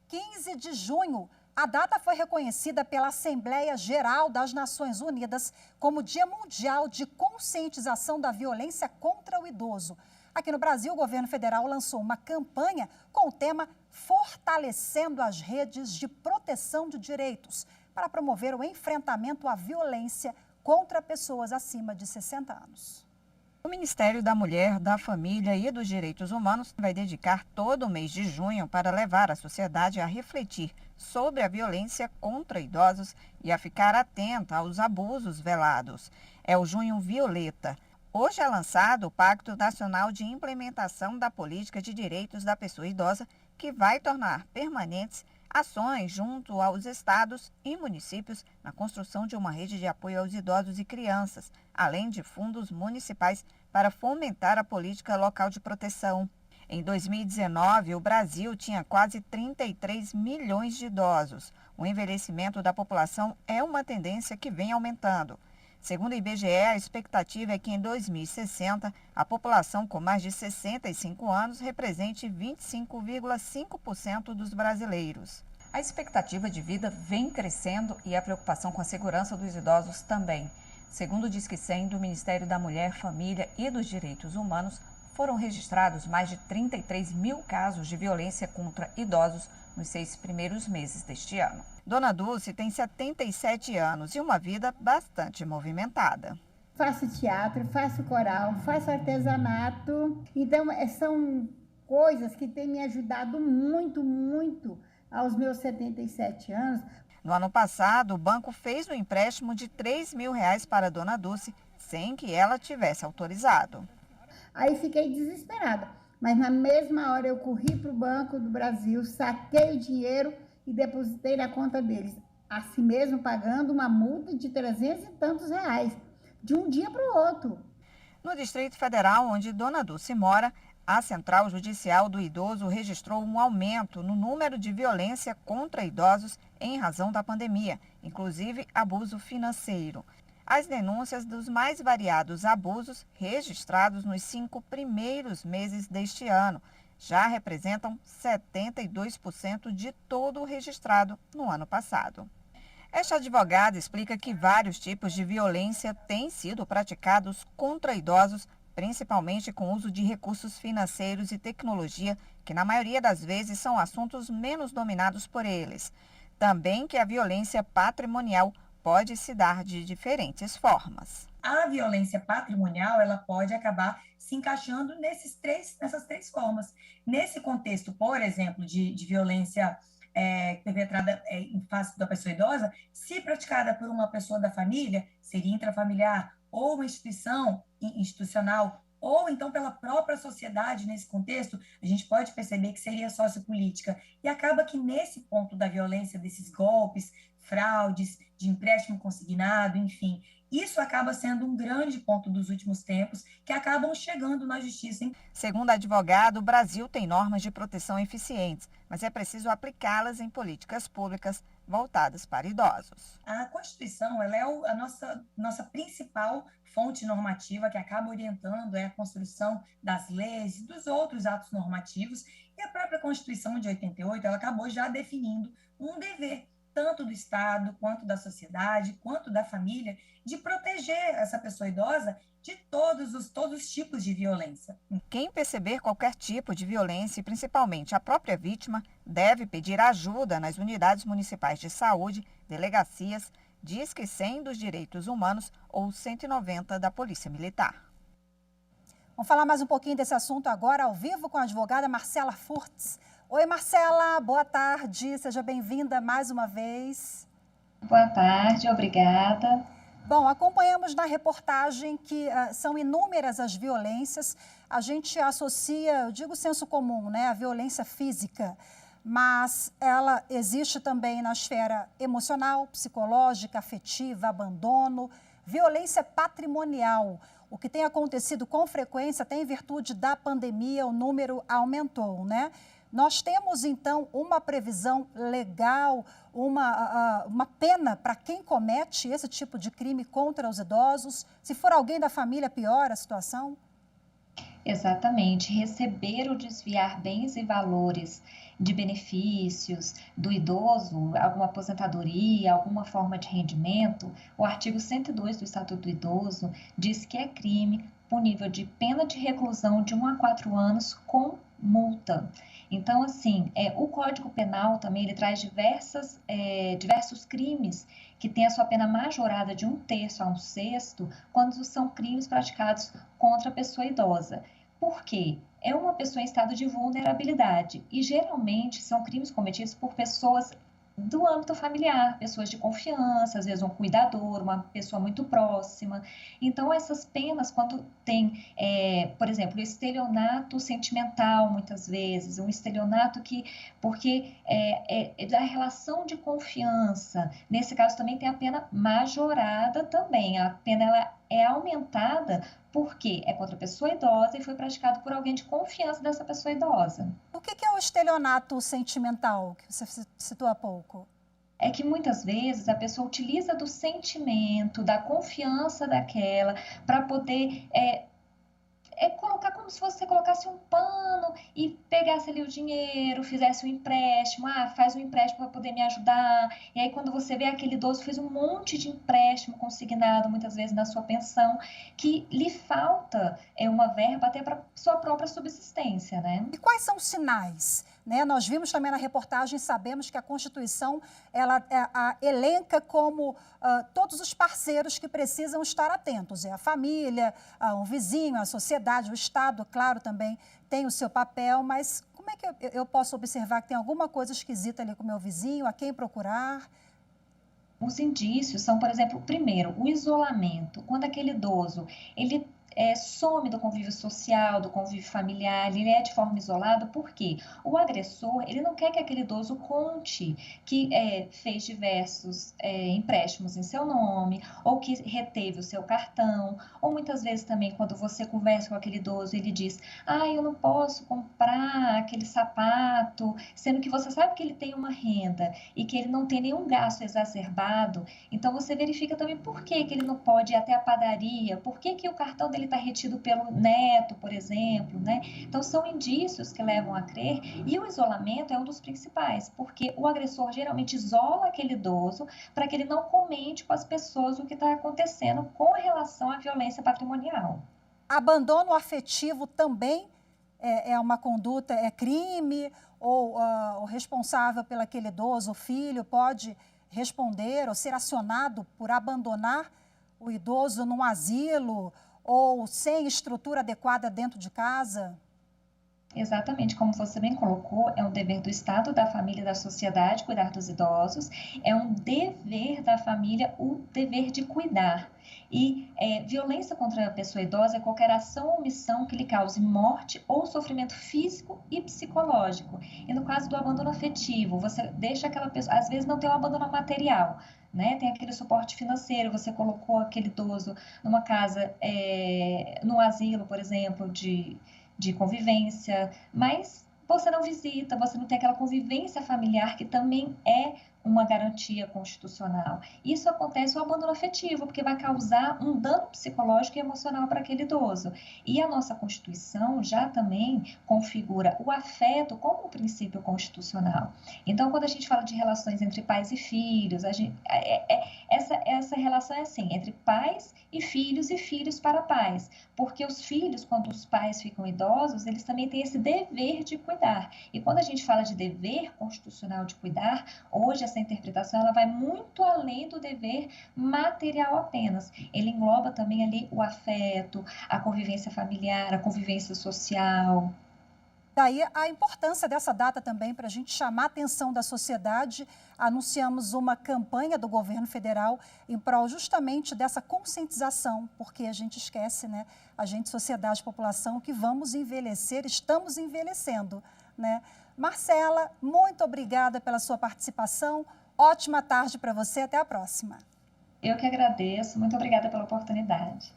15 de junho. A data foi reconhecida pela Assembleia Geral das Nações Unidas como Dia Mundial de Conscientização da Violência contra o Idoso. Aqui no Brasil, o governo federal lançou uma campanha com o tema Fortalecendo as Redes de Proteção de Direitos, para promover o enfrentamento à violência contra pessoas acima de 60 anos. O Ministério da Mulher, da Família e dos Direitos Humanos vai dedicar todo o mês de junho para levar a sociedade a refletir sobre a violência contra idosos e a ficar atenta aos abusos velados. É o Junho Violeta. Hoje é lançado o Pacto Nacional de Implementação da Política de Direitos da Pessoa Idosa, que vai tornar permanentes ações junto aos estados e municípios na construção de uma rede de apoio aos idosos e crianças, além de fundos municipais para fomentar a política local de proteção. Em 2019, o Brasil tinha quase 33 milhões de idosos. O envelhecimento da população é uma tendência que vem aumentando. Segundo o IBGE, a expectativa é que em 2060, a população com mais de 65 anos represente 25,5% dos brasileiros. A expectativa de vida vem crescendo e a preocupação com a segurança dos idosos também. Segundo o Disque 100 do Ministério da Mulher, Família e dos Direitos Humanos, foram registrados mais de 33 mil casos de violência contra idosos nos 6 primeiros meses deste ano. Dona Dulce tem 77 anos e uma vida bastante movimentada. Faço teatro, faço coral, faço artesanato. Então, são coisas que têm me ajudado muito aos meus 77 anos. No ano passado, o banco fez um empréstimo de R$3 mil para a Dona Dulce, sem que ela tivesse autorizado. Aí fiquei desesperada, mas na mesma hora eu corri para o Banco do Brasil, saquei o dinheiro e depositei na conta deles. Assim mesmo, pagando uma multa de 300 e tantos reais, de um dia para o outro. No Distrito Federal, onde Dona Dulce mora, a Central Judicial do Idoso registrou um aumento no número de violência contra idosos em razão da pandemia, inclusive abuso financeiro. As denúncias dos mais variados abusos registrados nos 5 primeiros meses deste ano já representam 72% de todo o registrado no ano passado. Esta advogada explica que vários tipos de violência têm sido praticados contra idosos, principalmente com o uso de recursos financeiros e tecnologia, que na maioria das vezes são assuntos menos dominados por eles. Também que a violência patrimonial pode se dar de diferentes formas. A violência patrimonial, ela pode acabar se encaixando nessas três formas. Nesse contexto, por exemplo, de violência perpetrada em face da pessoa idosa, se praticada por uma pessoa da família, seria intrafamiliar, ou uma institucional, ou então pela própria sociedade nesse contexto, a gente pode perceber que seria sociopolítica. E acaba que nesse ponto da violência, desses golpes, fraudes, de empréstimo consignado, enfim, isso acaba sendo um grande ponto dos últimos tempos que acabam chegando na justiça. Segundo a advogada, o Brasil tem normas de proteção eficientes, mas é preciso aplicá-las em políticas públicas voltadas para idosos. A Constituição, ela é a nossa principal fonte normativa que acaba orientando a construção das leis e dos outros atos normativos, e a própria Constituição de 88, ela acabou já definindo um dever, tanto do Estado, quanto da sociedade, quanto da família, de proteger essa pessoa idosa de todos os tipos de violência. Quem perceber qualquer tipo de violência, e principalmente a própria vítima, deve pedir ajuda nas unidades municipais de saúde, delegacias, Disque 100 dos Direitos Humanos ou 190 da Polícia Militar. Vamos falar mais um pouquinho desse assunto agora, ao vivo, com a advogada Marcela Furtz. Oi, Marcela, boa tarde, seja bem-vinda mais uma vez. Boa tarde, obrigada. Bom, acompanhamos na reportagem que são inúmeras as violências. A gente associa, eu digo senso comum, né, a violência física, mas ela existe também na esfera emocional, psicológica, afetiva, abandono, violência patrimonial. O que tem acontecido com frequência, até em virtude da pandemia, o número aumentou, né? Nós temos, então, uma previsão legal, uma pena para quem comete esse tipo de crime contra os idosos? Se for alguém da família, piora a situação? Exatamente. Receber ou desviar bens e valores de benefícios do idoso, alguma aposentadoria, alguma forma de rendimento, o artigo 102 do Estatuto do Idoso diz que é crime punível de pena de reclusão de 1 a 4 anos com multa. Então, assim, o Código Penal também ele traz diversos crimes que têm a sua pena majorada de 1/3 a 1/6 quando são crimes praticados contra a pessoa idosa. Por quê? É uma pessoa em estado de vulnerabilidade e geralmente são crimes cometidos por pessoas do âmbito familiar, pessoas de confiança, às vezes um cuidador, uma pessoa muito próxima. Então, essas penas, quando tem, por exemplo, o estelionato sentimental, muitas vezes, um estelionato porque é da relação de confiança, nesse caso também tem a pena majorada também, a pena ela é aumentada porque é contra a pessoa idosa e foi praticado por alguém de confiança dessa pessoa idosa. O que é o estelionato sentimental, que você citou há pouco? É que muitas vezes a pessoa utiliza do sentimento, da confiança daquela, para poder colocar como se você colocasse um pano e pegasse ali o dinheiro, fizesse um empréstimo, faz um empréstimo para poder me ajudar. E aí quando você vê aquele idoso fez um monte de empréstimo consignado, muitas vezes na sua pensão, que lhe falta uma verba até para sua própria subsistência, né? E quais são os sinais? Né? Nós vimos também na reportagem, sabemos que a Constituição ela elenca como todos os parceiros que precisam estar atentos. É a família, um vizinho, a sociedade, o Estado, claro, também tem o seu papel, mas como é que eu posso observar que tem alguma coisa esquisita ali com o meu vizinho, a quem procurar? Os indícios são, por exemplo, primeiro, o isolamento. Quando aquele idoso, ele some do convívio social, do convívio familiar, ele é de forma isolada, por quê? O agressor, ele não quer que aquele idoso conte que fez diversos empréstimos em seu nome, ou que reteve o seu cartão, ou muitas vezes também quando você conversa com aquele idoso, ele diz, eu não posso comprar aquele sapato, sendo que você sabe que ele tem uma renda e que ele não tem nenhum gasto exacerbado, então você verifica também por que ele não pode ir até a padaria, por que o cartão dele está retido pelo neto, por exemplo, né? Então, são indícios que levam a crer, e o isolamento é um dos principais, porque o agressor geralmente isola aquele idoso para que ele não comente com as pessoas o que está acontecendo com relação à violência patrimonial. Abandono afetivo também é uma conduta, é crime, ou o responsável pelo aquele idoso, o filho, pode responder ou ser acionado por abandonar o idoso num asilo ou sem estrutura adequada dentro de casa? Exatamente, como você bem colocou, é um dever do Estado, da família e da sociedade cuidar dos idosos, é um dever da família o dever de cuidar. E violência contra a pessoa idosa é qualquer ação ou omissão que lhe cause morte ou sofrimento físico e psicológico. E no caso do abandono afetivo, você deixa aquela pessoa, às vezes não tem um abandono material, né? Tem aquele suporte financeiro, você colocou aquele idoso numa casa, num asilo, por exemplo, de convivência, mas você não visita, você não tem aquela convivência familiar que também é uma garantia constitucional. Isso acontece o abandono afetivo, porque vai causar um dano psicológico e emocional para aquele idoso. E a nossa Constituição já também configura o afeto como um princípio constitucional. Então, quando a gente fala de relações entre pais e filhos, essa relação é assim, entre pais e filhos para pais, porque os filhos, quando os pais ficam idosos, eles também têm esse dever de cuidar. E quando a gente fala de dever constitucional de cuidar, hoje essa interpretação ela vai muito além do dever material apenas. Ele engloba também ali o afeto, a convivência familiar, a convivência social. Daí a importância dessa data também para a gente chamar a atenção da sociedade. Anunciamos uma campanha do governo federal em prol justamente dessa conscientização, porque a gente esquece, né? A gente, sociedade, população, que vamos envelhecer, estamos envelhecendo, né? Marcela, muito obrigada pela sua participação. Ótima tarde para você, até a próxima. Eu que agradeço, muito obrigada pela oportunidade.